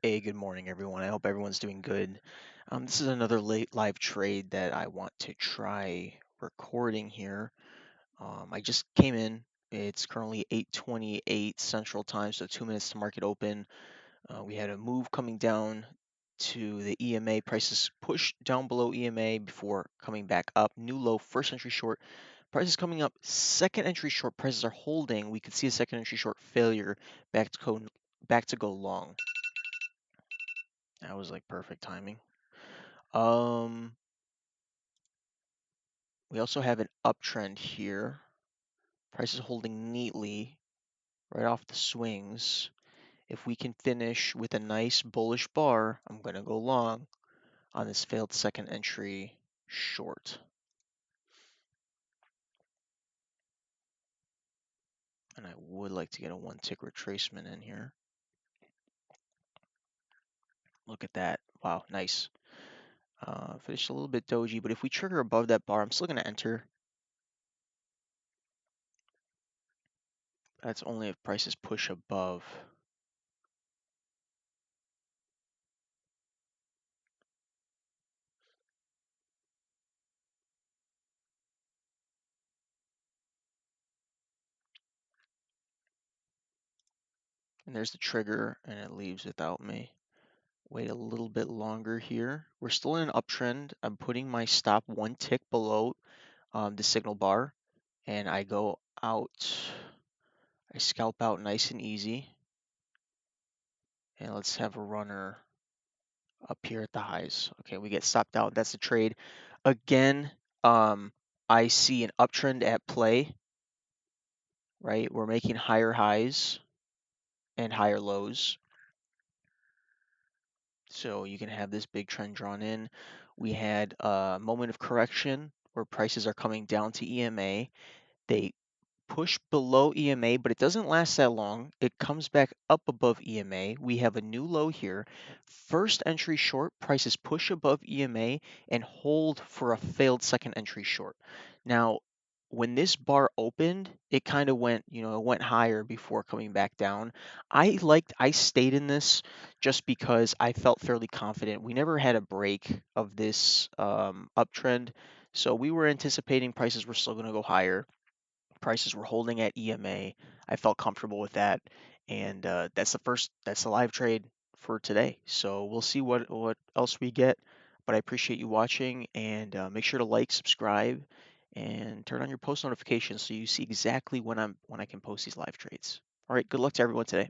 Hey, good morning, everyone. I hope everyone's doing good. This is another late live trade that I want to try recording here. I just came in. It's currently 8:28 Central Time, so 2 minutes to market open. We had a move coming down to the EMA. Prices pushed down below EMA before coming back up. New low, first entry short. Prices coming up, second entry short. Prices are holding. We could see a second entry short failure back to go long. That was like perfect timing. Um, we also have an uptrend here. Price is holding neatly right off the swings. If we can finish with a nice bullish bar, I'm going to go long on this failed second entry short. And I would like to get a one tick retracement in here. Look at that. Wow, nice. Finished a little bit doji, but if we trigger above that bar, I'm still going to enter. That's only if prices push above. And there's the trigger, and it leaves without me. Wait a little bit longer here. We're still in an uptrend. I'm putting my stop one tick below the signal bar, and I go out. I scalp out nice and easy. And let's have a runner up here at the highs. Okay, we get stopped out. That's the trade. Again, I see an uptrend at play, right? We're making higher highs and higher lows. So you can have this big trend drawn in. We had a moment of correction where prices are coming down to EMA. They push below EMA, but it doesn't last that long. It comes back up above EMA. We have a new low here. First entry short, prices push above EMA and hold for a failed second entry short. Now, when this bar opened, it kind of went, it went higher before coming back down. I stayed in this just because I felt fairly confident. We never had a break of this uptrend, so we were anticipating prices were still going to go higher. Prices were holding at EMA. I felt comfortable with that, and that's the live trade for today. So we'll see what else we get. But I appreciate you watching, and make sure to like, subscribe, and turn on your post notifications so you see exactly when I can post these live trades. All right, good luck to everyone today.